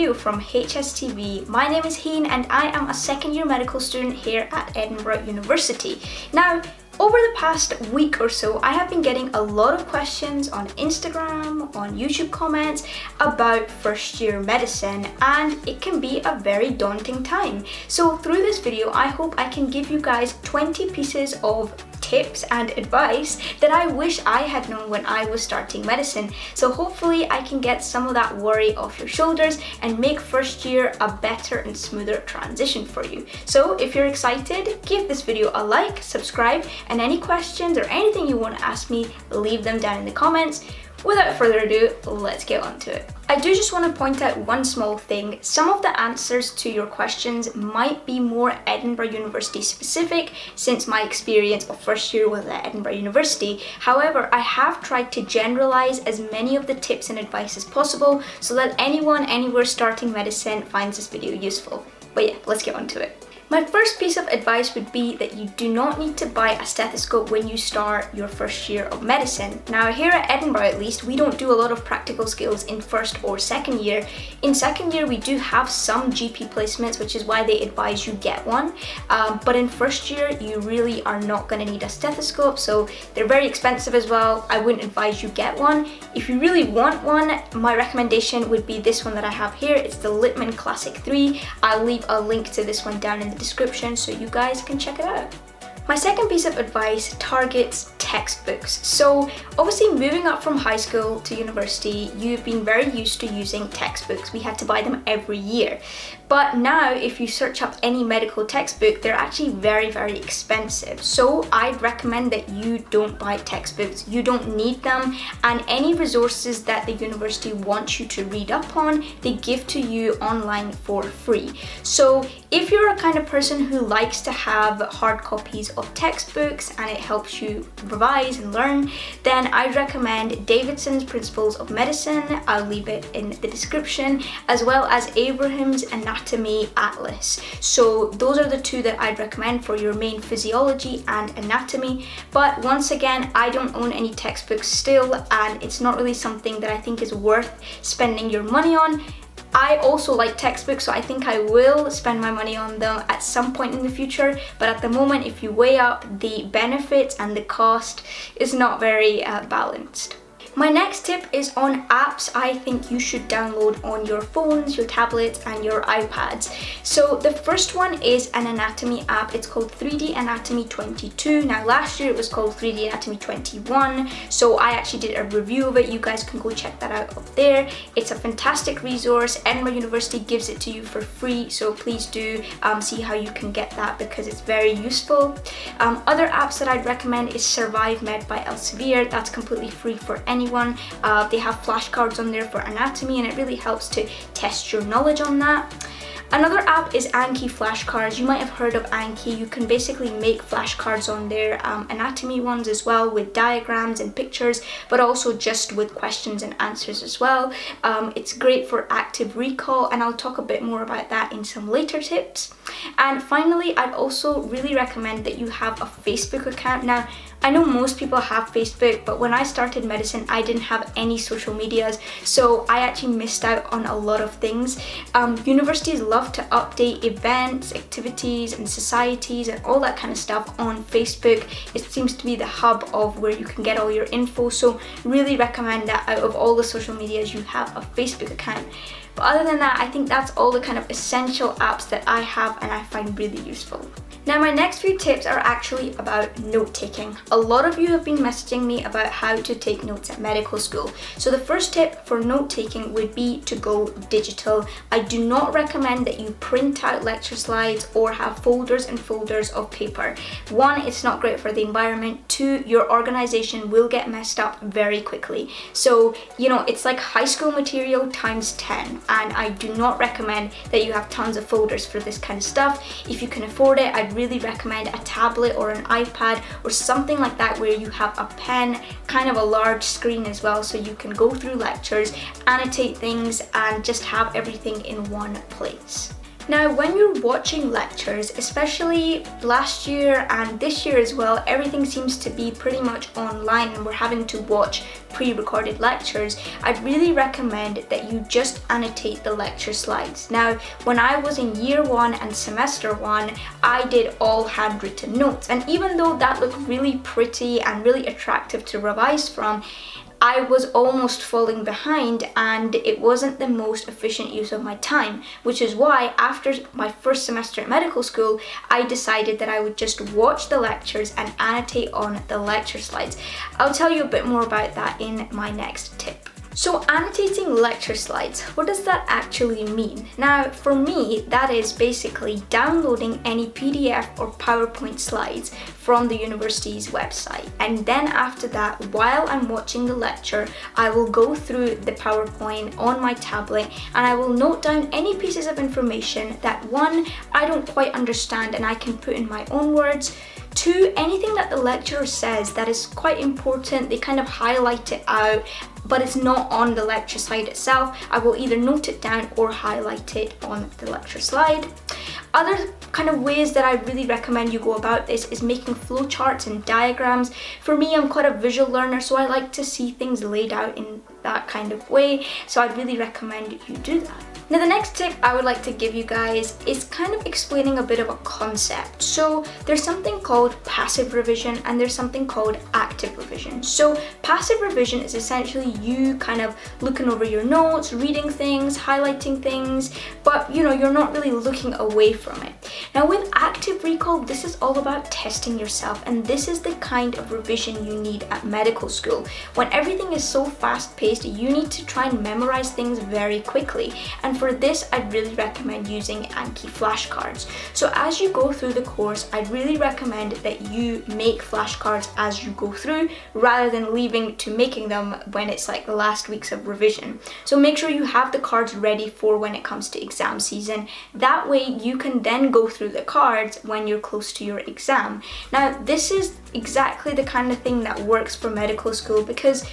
you from HSTV? My name is Heen and I am a second year medical student here at Edinburgh University. Now, over the past week or so, I have been getting a lot of questions on Instagram, on YouTube comments about first year medicine, and it can be a very daunting time. So through this video, I hope I can give you guys 20 pieces of tips and advice that I wish I had known when I was starting medicine. So hopefully I can get some of that worry off your shoulders and make first year a better and smoother transition for you. So if you're excited, give this video a like, subscribe, and any questions or anything you want to ask me, leave them down in the comments. Without further ado, let's get on to it. I do just want to point out one small thing. Some of the answers to your questions might be more Edinburgh University specific, since my experience of first year was at Edinburgh University. However, I have tried to generalize as many of the tips and advice as possible so that anyone anywhere starting medicine finds this video useful. But yeah, let's get on to it. My first piece of advice would be that you do not need to buy a stethoscope when you start your first year of medicine. Now here at Edinburgh at least, we don't do a lot of practical skills in first or second year. In second year we do have some GP placements, which is why they advise you get one. But in first year you really are not going to need a stethoscope, so they're very expensive as well. I wouldn't advise you get one. If you really want one, my recommendation would be this one that I have here. It's the Littmann Classic 3. I'll leave a link to this one down in the description so you guys can check it out. My second piece of advice targets textbooks. So obviously moving up from high school to university, you've been very used to using textbooks. We had to buy them every year. But now if you search up any medical textbook, they're actually very, very expensive. So I'd recommend that you don't buy textbooks. You don't need them, and any resources that the university wants you to read up on, they give to you online for free. So if you're a kind of person who likes to have hard copies of textbooks and it helps you revise and learn, then I'd recommend Davidson's Principles of Medicine. I'll leave it in the description, as well as Abraham's Anatomy Atlas. So those are the two that I'd recommend for your main physiology and anatomy. But once again, I don't own any textbooks still, and it's not really something that I think is worth spending your money on. I also like textbooks, so I think I will spend my money on them at some point in the future, but at the moment, if you weigh up the benefits and the cost, it's not very balanced. My next tip is on apps I think you should download on your phones, your tablets, and your iPads. So the first one is an anatomy app. It's called 3D Anatomy 22. Now last year it was called 3D Anatomy 21, so I actually did a review of it. You guys can go check that out up there. It's a fantastic resource. Edinburgh University gives it to you for free, so please do see how you can get that because it's very useful. Other apps that I'd recommend is Survive Med by Elsevier. That's completely free for anyone. They have flashcards on there for anatomy, and it really helps to test your knowledge on that. Another app is Anki Flashcards. You might have heard of Anki. You can basically make flashcards on there, anatomy ones as well, with diagrams and pictures, but also just with questions and answers as well. It's great for active recall, and I'll talk a bit more about that in some later tips. And finally, I'd also really recommend that you have a Facebook account. Now, I know most people have Facebook, but when I started medicine, I didn't have any social medias, so I actually missed out on a lot of things. Universities love to update events, activities, and societies, and all that kind of stuff on Facebook. It seems to be the hub of where you can get all your info, so really recommend that out of all the social medias, you have a Facebook account. But other than that, I think that's all the kind of essential apps that I have and I find really useful. Now my next few tips are actually about note-taking. A lot of you have been messaging me about how to take notes at medical school. So the first tip for note-taking would be to go digital. I do not recommend that you print out lecture slides or have folders and folders of paper. One, it's not great for the environment. Two, your organization will get messed up very quickly. So, you know, it's like high school material times 10, and I do not recommend that you have tons of folders for this kind of stuff. If you can afford it, I'd really recommend a tablet or an iPad or something like that where you have a pen, kind of a large screen as well, so you can go through lectures, annotate things, and just have everything in one place. Now, when you're watching lectures, especially last year and this year as well, everything seems to be pretty much online and we're having to watch pre-recorded lectures. I'd really recommend that you just annotate the lecture slides. Now, when I was in year 1 and semester 1, I did all handwritten notes, and even though that looked really pretty and really attractive to revise from, I was almost falling behind and it wasn't the most efficient use of my time, which is why after my first semester at medical school, I decided that I would just watch the lectures and annotate on the lecture slides. I'll tell you a bit more about that in my next tip. So annotating lecture slides, what does that actually mean? Now, for me, that is basically downloading any PDF or PowerPoint slides from the university's website. And then after that, while I'm watching the lecture, I will go through the PowerPoint on my tablet and I will note down any pieces of information that, one, I don't quite understand and I can put in my own words. 2, anything that the lecturer says that is quite important, they kind of highlight it out, but it's not on the lecture slide itself. I will either note it down or highlight it on the lecture slide. Other kind of ways that I really recommend you go about this is making flowcharts and diagrams. For me, I'm quite a visual learner, so I like to see things laid out in that kind of way, so I'd really recommend you do that. Now, the next tip I would like to give you guys is kind of explaining a bit of a concept. So there's something called passive revision and there's something called active revision. So passive revision is essentially you kind of looking over your notes, reading things, highlighting things, but you're not really looking away from it. Now, with active recall, this is all about testing yourself, and this is the kind of revision you need at medical school. When everything is so fast-paced, you need to try and memorize things very quickly. And for this, I'd really recommend using Anki flashcards. So as you go through the course, I'd really recommend that you make flashcards as you go through rather than leaving to making them when it's like the last weeks of revision. So make sure you have the cards ready for when it comes to exam season. That way you can then go through the cards when you're close to your exam. Now, this is exactly the kind of thing that works for medical school because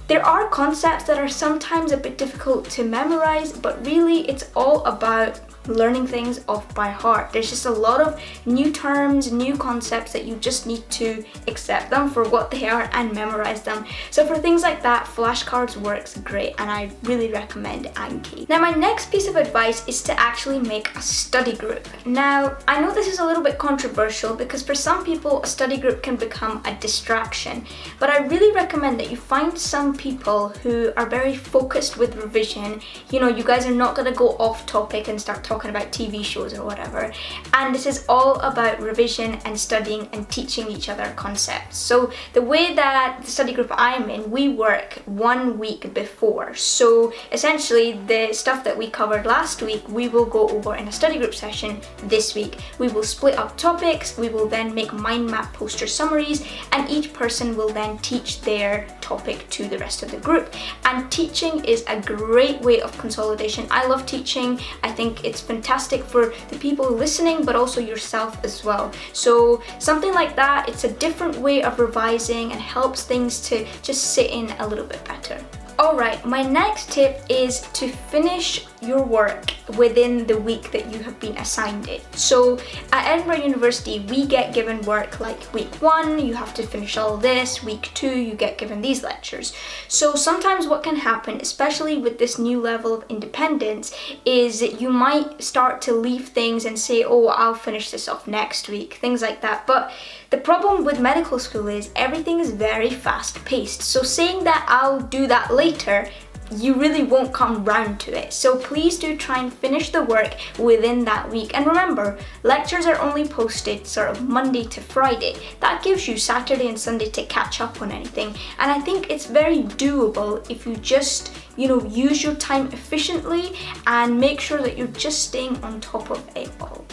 there are concepts that are sometimes a bit difficult to memorize, but really it's all about learning things off by heart. There's just a lot of new terms, new concepts that you just need to accept them for what they are and memorize them. So for things like that, flashcards works great and I really recommend Anki. Now, my next piece of advice is to actually make a study group. Now, I know this is a little bit controversial because for some people a study group can become a distraction, but I really recommend that you find some people who are very focused with revision. You guys are not going to go off topic and start talking about TV shows or whatever, and this is all about revision and studying and teaching each other concepts. So the way that the study group I'm in, we work 1 week before. So essentially the stuff that we covered last week, we will go over in a study group session this week. We will split up topics, we will then make mind map poster summaries, and each person will then teach their topic to the rest of the group. And teaching is a great way of consolidation. I love teaching. I think it's fantastic for the people listening, but also yourself as well. So something like that, it's a different way of revising and helps things to just sit in a little bit better. Alright, my next tip is to finish your work within the week that you have been assigned it. So at Edinburgh University, we get given work like week 1, you have to finish all this, week 2, you get given these lectures. So sometimes what can happen, especially with this new level of independence, is you might start to leave things and say, oh, I'll finish this off next week, things like that. But the problem with medical school is everything is very fast paced. So saying that I'll do that later, you really won't come round to it. So please do try and finish the work within that week. And remember, lectures are only posted sort of Monday to Friday. That gives you Saturday and Sunday to catch up on anything. And I think it's very doable if you just, use your time efficiently and make sure that you're just staying on top of it all.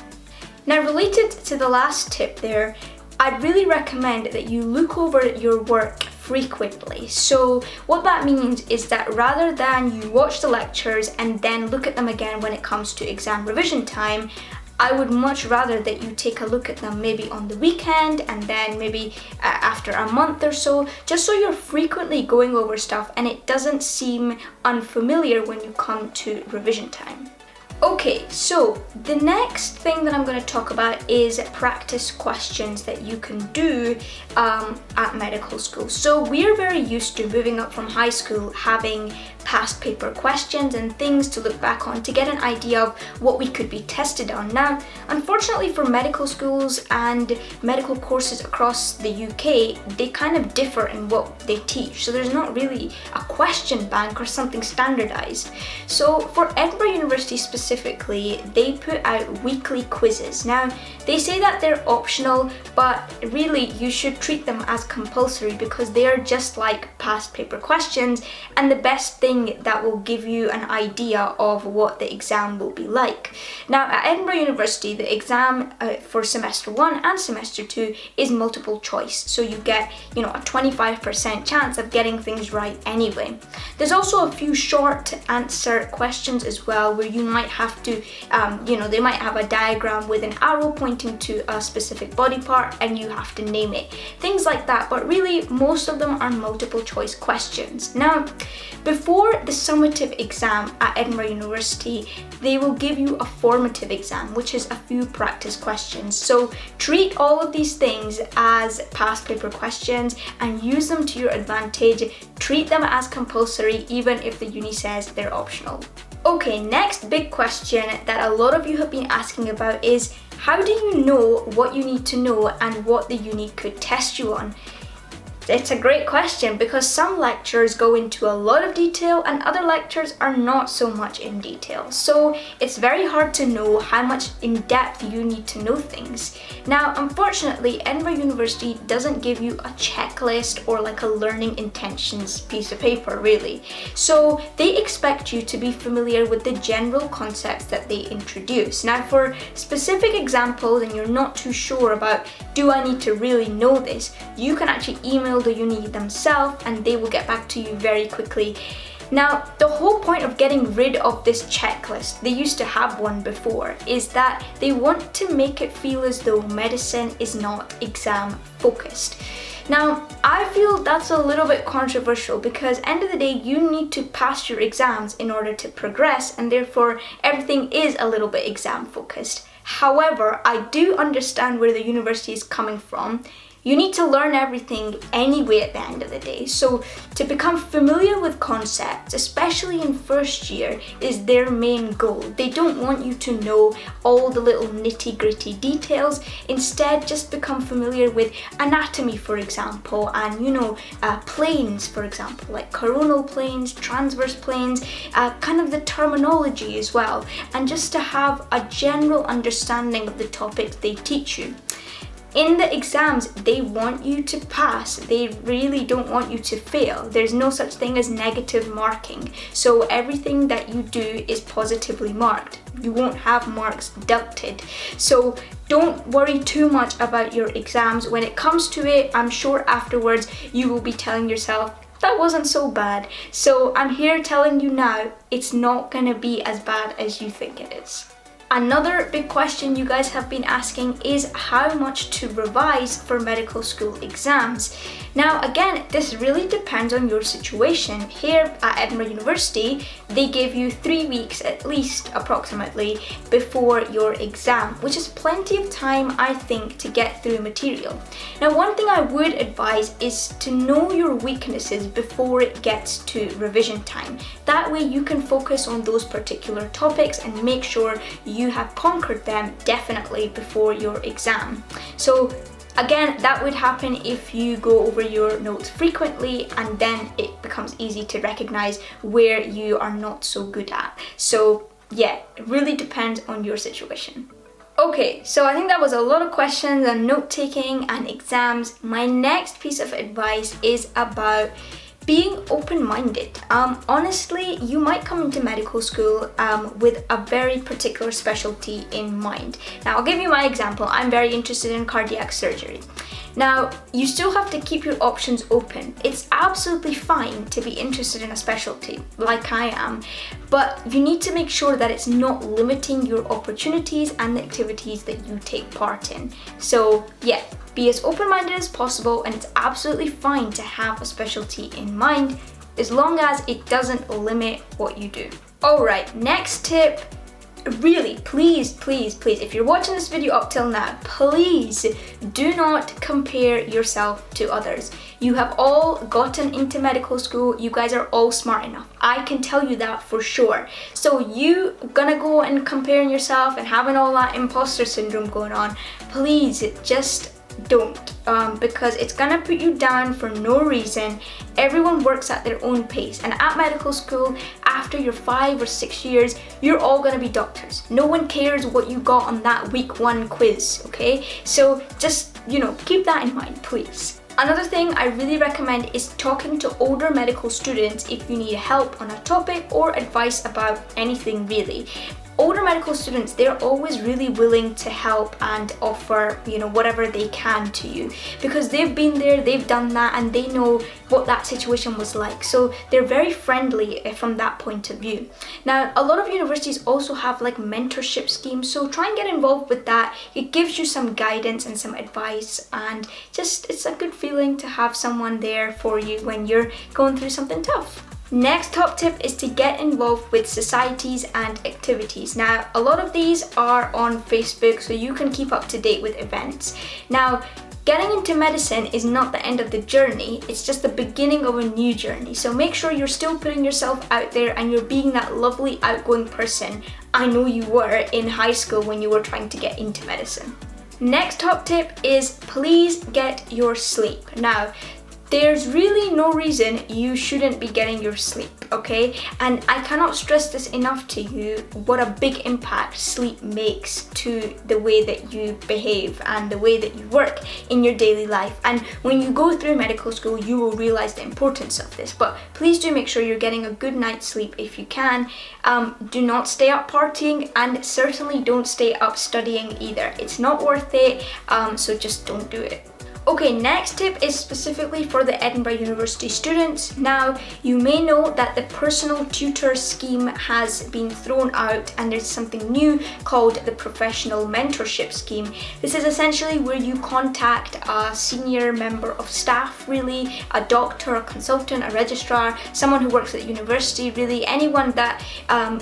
Now, related to the last tip there, I'd really recommend that you look over your work frequently. So what that means is that rather than you watch the lectures and then look at them again when it comes to exam revision time, I would much rather that you take a look at them maybe on the weekend and then maybe after a month or so, just so you're frequently going over stuff and it doesn't seem unfamiliar when you come to revision time. Okay, so the next thing that I'm going to talk about is practice questions that you can do at medical school. So we're very used to moving up from high school having past paper questions and things to look back on to get an idea of what we could be tested on. Now, unfortunately for medical schools and medical courses across the UK, they kind of differ in what they teach. So there's not really a question bank or something standardized. So for Edinburgh University specifically, they put out weekly quizzes. Now, they say that they're optional, but really you should treat them as compulsory because they are just like past paper questions and the best thing that will give you an idea of what the exam will be like. Now, at Edinburgh University, the exam for semester 1 and semester 2 is multiple choice. So you get, a 25% chance of getting things right anyway. There's also a few short answer questions as well where you might have to, they might have a diagram with an arrow pointing to a specific body part and you have to name it. Things like that, but really most of them are multiple choice questions. Now, before the summative exam at Edinburgh University, they will give you a formative exam, which is a few practice questions. So treat all of these things as past paper questions and use them to your advantage. Treat them as compulsory, even if the uni says they're optional. Okay, next big question that a lot of you have been asking about is, how do you know what you need to know and what the uni could test you on? It's a great question because some lectures go into a lot of detail and other lectures are not so much in detail. So it's very hard to know how much in depth you need to know things. Now, unfortunately, Edinburgh University doesn't give you a checklist or like a learning intentions piece of paper, really. So they expect you to be familiar with the general concepts that they introduce. Now, for specific examples and you're not too sure about, do I need to really know this? You can actually email the uni themselves and they will get back to you very quickly. Now, the whole point of getting rid of this checklist, they used to have one before, is that they want to make it feel as though medicine is not exam focused. Now, I feel that's a little bit controversial because end of the day, you need to pass your exams in order to progress, and therefore everything is a little bit exam focused. However, I do understand where the university is coming from. You need to learn everything anyway at the end of the day. So to become familiar with concepts, especially in first year, is their main goal. They don't want you to know all the little nitty-gritty details. Instead, just become familiar with anatomy, for example, and planes, for example, like coronal planes, transverse planes, kind of the terminology as well, and just to have a general understanding of the topics they teach you. In the exams, they want you to pass. They really don't want you to fail. There's no such thing as negative marking. So everything that you do is positively marked. You won't have marks deducted. So don't worry too much about your exams. When it comes to it, I'm sure afterwards you will be telling yourself, that wasn't so bad. So I'm here telling you now, it's not gonna be as bad as you think it is. Another big question you guys have been asking is how much to revise for medical school exams. Now, again, this really depends on your situation. Here at Edinburgh University, they give you 3 weeks at least, approximately, before your exam, which is plenty of time, I think, to get through material. Now, one thing I would advise is to know your weaknesses before it gets to revision time. That way you can focus on those particular topics and make sure you have conquered them definitely before your exam. So again, that would happen if you go over your notes frequently, and then it becomes easy to recognize where you are not so good at. So yeah, it really depends on your situation. Okay, so I think that was a lot of questions on note-taking and exams. My next piece of advice is about being open-minded. Honestly, you might come into medical school with a very particular specialty in mind. Now, I'll give you my example. I'm very interested in cardiac surgery. Now, you still have to keep your options open. It's absolutely fine to be interested in a specialty, like I am, but you need to make sure that it's not limiting your opportunities and the activities that you take part in. So yeah, be as open-minded as possible, and it's absolutely fine to have a specialty in mind as long as it doesn't limit what you do. Alright, next tip. really, please, if you're watching this video up till now, please do not compare yourself to others. You have all gotten into medical school. You guys are all smart enough. I can tell you that for sure. So you gonna go and comparing yourself and having all that imposter syndrome going on, please just don't, because it's gonna put you down for no reason. Everyone works at their own pace, and at medical school, after your 5 or 6 years, you're all gonna be doctors. No one cares what you got on that week 1 quiz, okay? So just, keep that in mind, please. Another thing I really recommend is talking to older medical students if you need help on a topic or advice about anything really. Older medical students, they're always really willing to help and offer, whatever they can to you, because they've been there, they've done that, and they know what that situation was like. So they're very friendly from that point of view. Now, a lot of universities also have like mentorship schemes, so try and get involved with that. It gives you some guidance and some advice, and just it's a good feeling to have someone there for you when you're going through something tough. Next top tip is to get involved with societies and activities. Now, a lot of these are on Facebook, so you can keep up to date with events. Now, getting into medicine is not the end of the journey, it's just the beginning of a new journey. So make sure you're still putting yourself out there and you're being that lovely, outgoing person I know you were in high school when you were trying to get into medicine. Next top tip is please get your sleep. Now, there's really no reason you shouldn't be getting your sleep, okay? And I cannot stress this enough to you, what a big impact sleep makes to the way that you behave and the way that you work in your daily life. And when you go through medical school, you will realize the importance of this. But please do make sure you're getting a good night's sleep if you can. Do not stay up partying, and certainly don't stay up studying either. It's not worth it, so just don't do it. Okay, next tip is specifically for the Edinburgh University students. Now, you may know that the personal tutor scheme has been thrown out, and there's something new called the professional mentorship scheme. This is essentially where you contact a senior member of staff, really, a doctor, a consultant, a registrar, someone who works at university, really, anyone that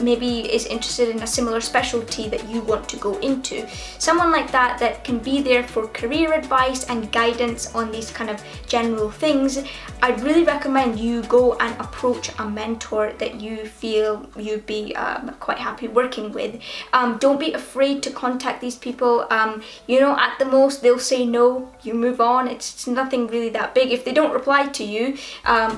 maybe is interested in a similar specialty that you want to go into. Someone like that can be there for career advice and guidance on these kind of general things. I'd really recommend you go and approach a mentor that you feel you'd be quite happy working with. Don't be afraid to contact these people. At the most they'll say no, you move on. It's nothing really that big. If they don't reply to you,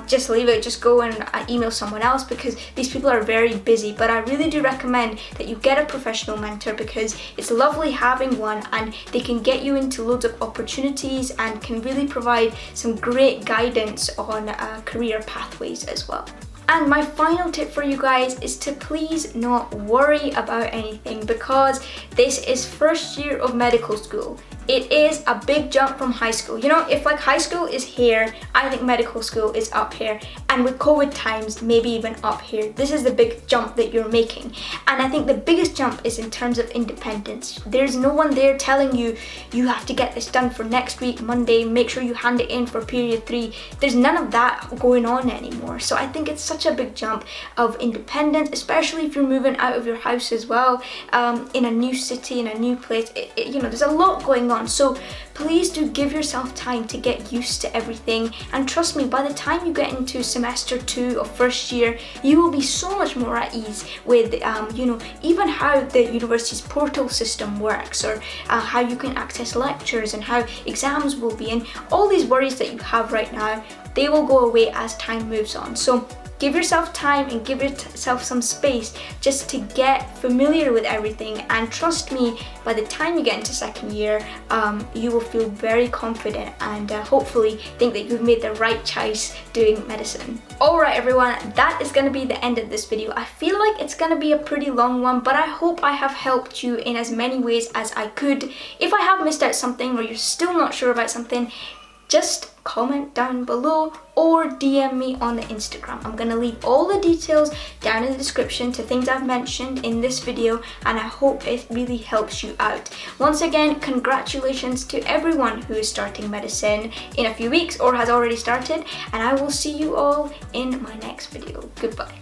just leave it, just go and email someone else, because these people are very busy. But I really do recommend that you get a professional mentor, because it's lovely having one, and they can get you into loads of opportunities and can really provide some great guidance on career pathways as well. And my final tip for you guys is to please not worry about anything, because this is first year of medical school. It is a big jump from high school. If like high school is here, I think medical school is up here. And with COVID times, maybe even up here. This is the big jump that you're making. And I think the biggest jump is in terms of independence. There's no one there telling you, you have to get this done for next week, Monday, make sure you hand it in for period 3. There's none of that going on anymore. So I think it's such a big jump of independence, especially if you're moving out of your house as well, in a new city, in a new place. There's a lot going on. So please do give yourself time to get used to everything, and trust me, by the time you get into semester 2 of first year, you will be so much more at ease with even how the university's portal system works, or how you can access lectures and how exams will be, and all these worries that you have right now, they will go away as time moves on. So give yourself time and give yourself some space just to get familiar with everything, and trust me, by the time you get into second year, you will feel very confident and hopefully think that you've made the right choice doing medicine. Alright everyone, that is going to be the end of this video. I feel like it's going to be a pretty long one, but I hope I have helped you in as many ways as I could. If I have missed out something, or you're still not sure about something, just comment down below or DM me on the Instagram. I'm gonna leave all the details down in the description to things I've mentioned in this video, and I hope it really helps you out. Once again, congratulations to everyone who is starting medicine in a few weeks or has already started, and I will see you all in my next video. Goodbye.